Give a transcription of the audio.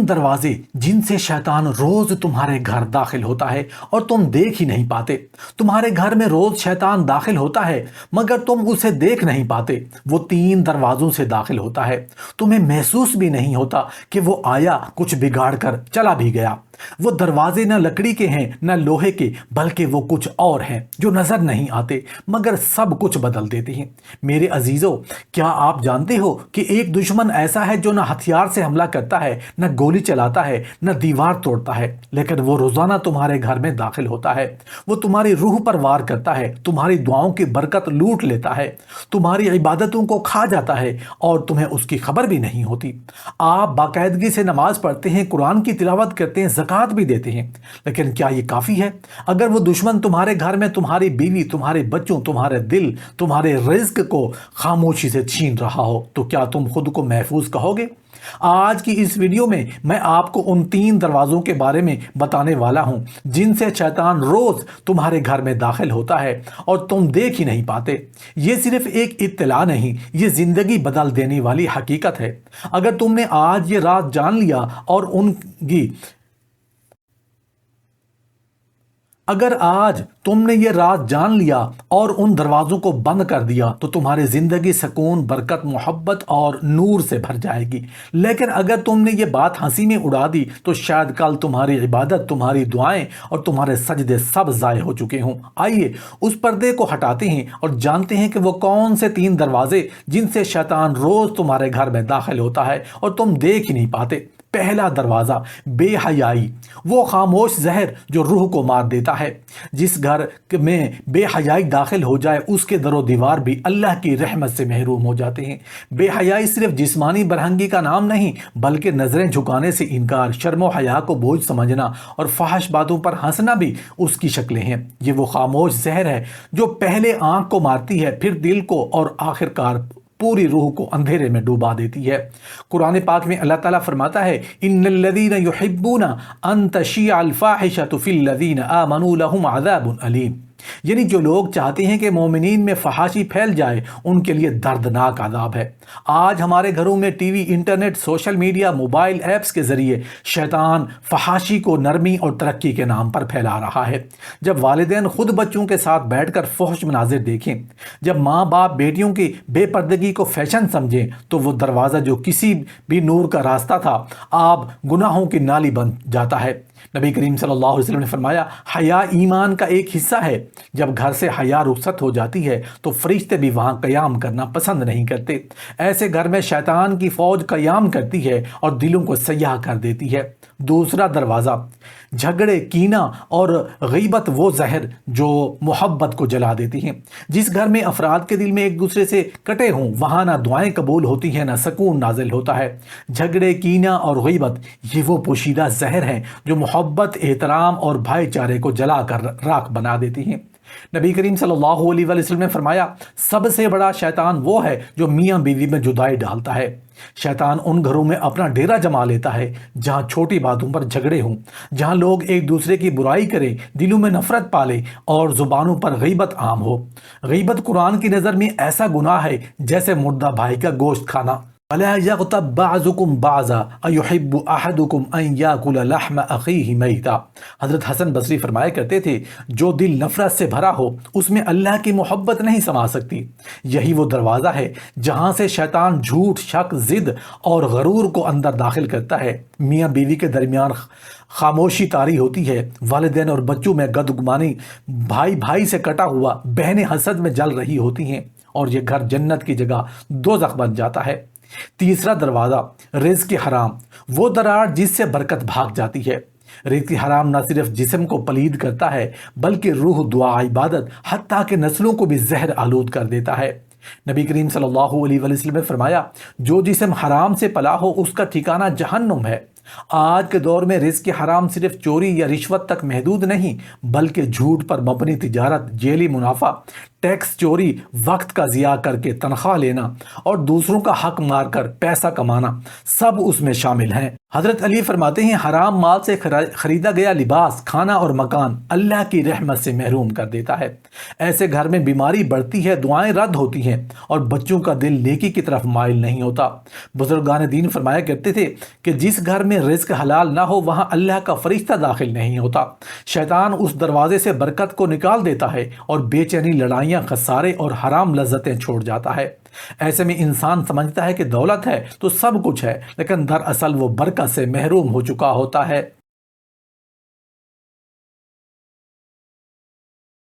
تین دروازے جن سے شیطان روز تمہارے گھر داخل ہوتا ہے اور تم دیکھ ہی نہیں پاتے۔ تمہارے گھر میں روز شیطان داخل ہوتا ہے مگر تم اسے دیکھ نہیں پاتے۔ وہ تین دروازوں سے داخل ہوتا ہے، تمہیں محسوس بھی نہیں ہوتا کہ وہ آیا، کچھ بگاڑ کر چلا بھی گیا۔ وہ دروازے نہ لکڑی کے ہیں نہ لوہے کے، بلکہ وہ کچھ اور ہیں جو نظر نہیں آتے مگر سب کچھ بدل دیتے ہیں۔ میرے عزیزو، کیا آپ جانتے ہو کہ ایک دشمن ایسا ہے جو نہ ہتھیار سے حملہ کرتا ہے، نہ گولی چلاتا ہے، نہ دیوار توڑتا ہے، لیکن وہ روزانہ تمہارے گھر میں داخل ہوتا ہے۔ وہ تمہاری روح پر وار کرتا ہے، تمہاری دعاؤں کی برکت لوٹ لیتا ہے، تمہاری عبادتوں کو کھا جاتا ہے اور تمہیں اس کی خبر بھی نہیں ہوتی۔ آپ باقاعدگی سے نماز پڑھتے ہیں، قرآن کی تلاوت کرتے ہیں، زکوٰۃ بھی دیتے ہیں، لیکن کیا یہ کافی ہے؟ اگر وہ دشمن تمہارے گھر میں تمہاری بیوی، تمہارے بچوں، تمہارے دل، تمہارے رزق کو خاموشی سے چھین رہا ہو تو کیا تم خود کو محفوظ کہو گے؟ آج کی اس ویڈیو میں میں آپ کو ان تین دروازوں کے بارے میں بتانے والا ہوں جن سے شیطان روز تمہارے گھر میں داخل ہوتا ہے اور تم دیکھ ہی نہیں پاتے۔ یہ صرف ایک اطلاع نہیں، یہ زندگی بدل دینے والی حقیقت ہے۔ اگر تم نے آج یہ راز جان لیا اور اگر آج تم نے یہ راز جان لیا اور ان دروازوں کو بند کر دیا تو تمہاری زندگی سکون، برکت، محبت اور نور سے بھر جائے گی۔ لیکن اگر تم نے یہ بات ہنسی میں اڑا دی تو شاید کل تمہاری عبادت، تمہاری دعائیں اور تمہارے سجدے سب ضائع ہو چکے ہوں۔ آئیے اس پردے کو ہٹاتے ہیں اور جانتے ہیں کہ وہ کون سے تین دروازے جن سے شیطان روز تمہارے گھر میں داخل ہوتا ہے اور تم دیکھ ہی نہیں پاتے۔ پہلا دروازہ، بے حیائی، وہ خاموش زہر جو روح کو مار دیتا ہے۔ جس گھر میں بے حیائی داخل ہو جائے اس کے در و دیوار بھی اللہ کی رحمت سے محروم ہو جاتے ہیں۔ بے حیائی صرف جسمانی برہنگی کا نام نہیں بلکہ نظریں جھکانے سے انکار، شرم و حیا کو بوجھ سمجھنا اور فحش باتوں پر ہنسنا بھی اس کی شکلیں ہیں۔ یہ وہ خاموش زہر ہے جو پہلے آنکھ کو مارتی ہے، پھر دل کو اور آخر کار پوری روح کو اندھیرے میں ڈوبا دیتی ہے۔ قرآن پاک میں اللہ تعالیٰ فرماتا ہے، ان الذین یحبون ان تشیع الفاحشۃ فی الذین آمنوا لہم عذاب علیم، یعنی جو لوگ چاہتے ہیں کہ مومنین میں فحاشی پھیل جائے ان کے لیے دردناک عذاب ہے۔ آج ہمارے گھروں میں T V, internet, social media, mobile apps کے ذریعے شیطان فحاشی کو نرمی اور ترقی کے نام پر پھیلا رہا ہے۔ جب والدین خود بچوں کے ساتھ بیٹھ کر فحش مناظر دیکھیں، جب ماں باپ بیٹیوں کی بے پردگی کو فیشن سمجھیں تو وہ دروازہ جو کسی بھی نور کا راستہ تھا اب گناہوں کی نالی بن جاتا ہے۔ نبی کریم صلی اللہ علیہ وسلم نے فرمایا، حیا ایمان کا ایک حصہ ہے۔ جب گھر سے حیا رخصت ہو جاتی ہے تو فرشتے بھی وہاں قیام کرنا پسند نہیں کرتے۔ ایسے گھر میں شیطان کی فوج قیام کرتی ہے اور دلوں کو سیاہ کر دیتی ہے۔ دوسرا دروازہ، جھگڑے، کینہ اور غیبت، وہ زہر جو محبت کو جلا دیتی ہیں۔ جس گھر میں افراد کے دل میں ایک دوسرے سے کٹے ہوں وہاں نہ دعائیں قبول ہوتی ہیں، نہ سکون نازل ہوتا ہے۔ جھگڑے، کینہ اور غیبت، یہ وہ پوشیدہ زہر ہیں جو محبت، احترام اور بھائی چارے کو جلا کر راکھ بنا دیتی ہیں۔ نبی کریم صلی اللہ علیہ وسلم نے فرمایا، سب سے بڑا شیطان وہ ہے جو میاں بیوی میں جدائی ڈالتا ہے۔ شیطان ان گھروں میں اپنا ڈیرا جما لیتا ہے جہاں چھوٹی باتوں پر جھگڑے ہوں، جہاں لوگ ایک دوسرے کی برائی کریں، دلوں میں نفرت پالے اور زبانوں پر غیبت عام ہو۔ غیبت قرآن کی نظر میں ایسا گناہ ہے جیسے مردہ بھائی کا گوشت کھانا۔ وَلَا يَغْتَبْ بَعْضُكُمْ بَعْضًا أَيُحِبُّ أَحَدُكُمْ أَن يَأْكُلَ لَحْمَ أَخِيهِ مَيْتًا۔ حضرت حسن بصری فرمایا کرتے تھے، جو دل نفرت سے بھرا ہو اس میں اللہ کی محبت نہیں سما سکتی۔ یہی وہ دروازہ ہے جہاں سے شیطان جھوٹ، شک، ضد اور غرور کو اندر داخل کرتا ہے۔ میاں بیوی کے درمیان خاموشی طاری ہوتی ہے، والدین اور بچوں میں بدگمانی، بھائی بھائی سے کٹا ہوا، بہنیں حسد میں جل رہی ہوتی ہیں اور یہ گھر جنت کی جگہ دوزخ بن جاتا ہے۔ تیسرا دروازہ، رزق حرام، وہ دراڑ جس سے برکت بھاگ جاتی ہے۔ رزق حرام نہ صرف جسم کو پلید کرتا ہے بلکہ روح، دعا، عبادت، حتیٰ کہ نسلوں کو بھی زہر آلود کر دیتا ہے۔ نبی کریم صلی اللہ علیہ وسلم نے فرمایا، جو جسم حرام سے پلا ہو اس کا ٹھکانہ جہنم ہے۔ آج کے دور میں رزق حرام صرف چوری یا رشوت تک محدود نہیں بلکہ جھوٹ پر مبنی تجارت، جیلی منافع، ٹیکس چوری، وقت کا ضیاع کر کے تنخواہ لینا اور دوسروں کا حق مار کر پیسہ کمانا، سب اس میں شامل ہیں۔ حضرت علی فرماتے ہیں، حرام مال سے خریدا گیا لباس، کھانا اور مکان اللہ کی رحمت سے محروم کر دیتا ہے۔ ایسے گھر میں بیماری بڑھتی ہے، دعائیں رد ہوتی ہیں اور بچوں کا دل نیکی کی طرف مائل نہیں ہوتا۔ بزرگان دین فرمایا کرتے تھے کہ جس گھر میں رزق حلال نہ ہو وہاں اللہ کا فرشتہ داخل نہیں ہوتا۔ شیطان اس دروازے سے برکت کو نکال دیتا ہے اور بے چینی، لڑائیاں، خسارے اور حرام لذتیں چھوڑ جاتا ہے۔ ایسے میں انسان سمجھتا ہے کہ دولت ہے تو سب کچھ ہے، لیکن دراصل وہ برکت سے محروم ہو چکا ہوتا ہے۔